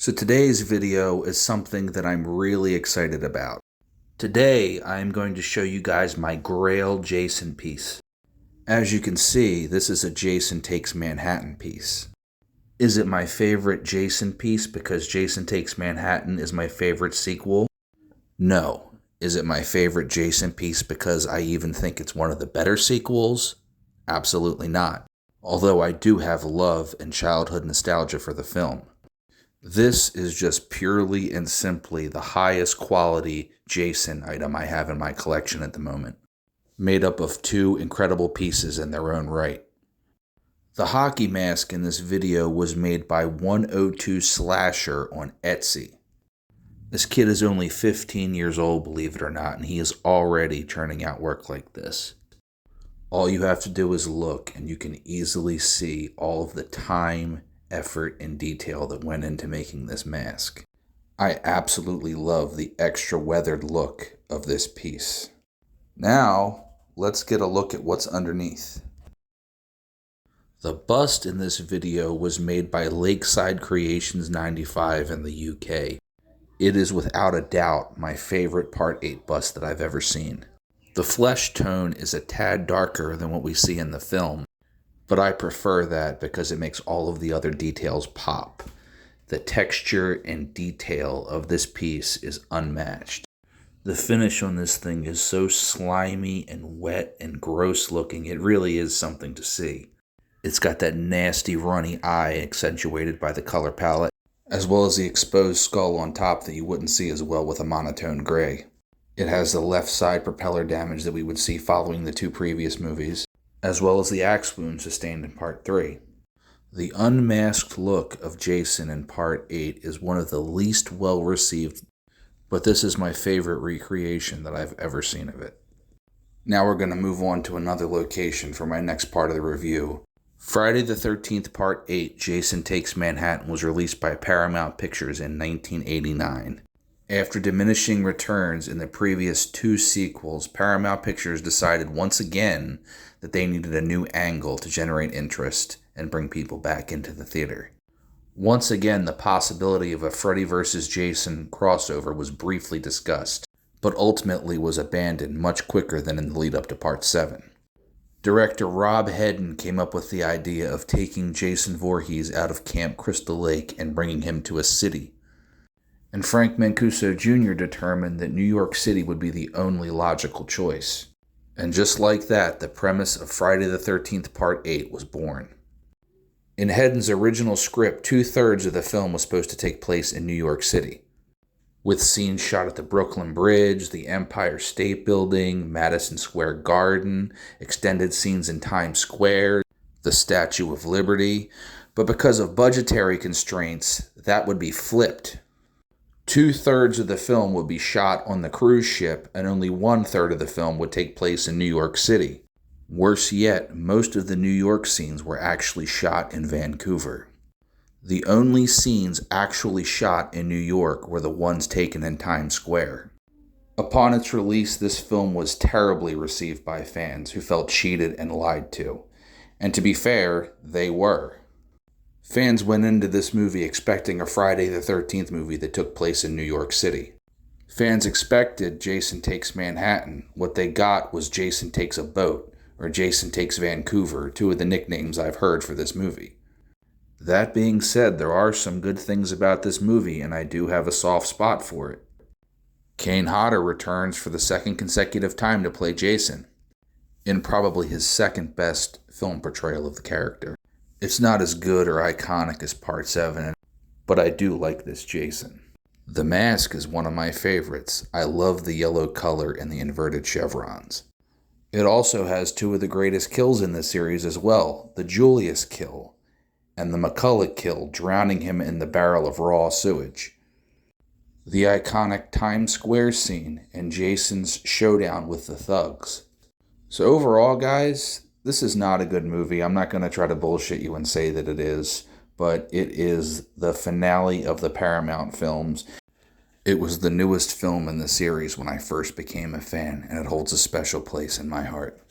So today's video is something that I'm really excited about. Today, I'm going to show you guys my Grail Jason piece. As you can see, this is a Jason Takes Manhattan piece. Is it my favorite Jason piece because Jason Takes Manhattan is my favorite sequel? No. Is it my favorite Jason piece because I even think it's one of the better sequels? Absolutely not. Although I do have love and childhood nostalgia for the film. This is just purely and simply the highest quality Jason item I have in my collection at the moment, made up of two incredible pieces in their own right. The hockey mask in this video was made by 102 Slasher on Etsy. This kid is only 15 years old, believe it or not, and he is already churning out work like this. All you have to do is look, and you can easily see all of the time, effort, and detail that went into making this mask. I absolutely love the extra weathered look of this piece. Now, let's get a look at what's underneath. The bust in this video was made by Lakeside Creations 95 in the UK. It is without a doubt my favorite Part 8 bust that I've ever seen. The flesh tone is a tad darker than what we see in the film, but I prefer that because it makes all of the other details pop. The texture and detail of this piece is unmatched. The finish on this thing is so slimy and wet and gross looking, it really is something to see. It's got that nasty runny eye accentuated by the color palette, as well as the exposed skull on top that you wouldn't see as well with a monotone gray. It has the left side propeller damage that we would see following the two previous movies, as well as the axe wound sustained in Part 3. The unmasked look of Jason in Part 8 is one of the least well received, but this is my favorite recreation that I've ever seen of it. Now we're going to move on to another location for my next part of the review. Friday the 13th Part 8, Jason Takes Manhattan was released by Paramount Pictures in 1989. After diminishing returns in the previous two sequels, Paramount Pictures decided once again that they needed a new angle to generate interest and bring people back into the theater. Once again, the possibility of a Freddy vs. Jason crossover was briefly discussed, but ultimately was abandoned much quicker than in the lead up to Part 7. Director Rob Hedden came up with the idea of taking Jason Voorhees out of Camp Crystal Lake and bringing him to a city. And Frank Mancuso Jr. determined that New York City would be the only logical choice. And just like that, the premise of Friday the 13th Part 8 was born. In Hedden's original script, 2/3 of the film was supposed to take place in New York City, with scenes shot at the Brooklyn Bridge, the Empire State Building, Madison Square Garden, extended scenes in Times Square, the Statue of Liberty, but because of budgetary constraints, that would be flipped. 2/3 of the film would be shot on the cruise ship, and only 1/3 of the film would take place in New York City. Worse yet, most of the New York scenes were actually shot in Vancouver. The only scenes actually shot in New York were the ones taken in Times Square. Upon its release, this film was terribly received by fans who felt cheated and lied to. And to be fair, they were. Fans went into this movie expecting a Friday the 13th movie that took place in New York City. Fans expected Jason Takes Manhattan. What they got was Jason Takes a Boat, or Jason Takes Vancouver, two of the nicknames I've heard for this movie. That being said, there are some good things about this movie, and I do have a soft spot for it. Kane Hodder returns for the second consecutive time to play Jason, in probably his second best film portrayal of the character. It's not as good or iconic as Part 7, but I do like this Jason. The mask is one of my favorites. I love the yellow color and the inverted chevrons. It also has two of the greatest kills in this series as well, the Julius kill and the McCulloch kill, drowning him in the barrel of raw sewage. The iconic Times Square scene and Jason's showdown with the thugs. So overall, guys, this is not a good movie. I'm not going to try to bullshit you and say that it is, but it is the finale of the Paramount films. It was the newest film in the series when I first became a fan, and it holds a special place in my heart.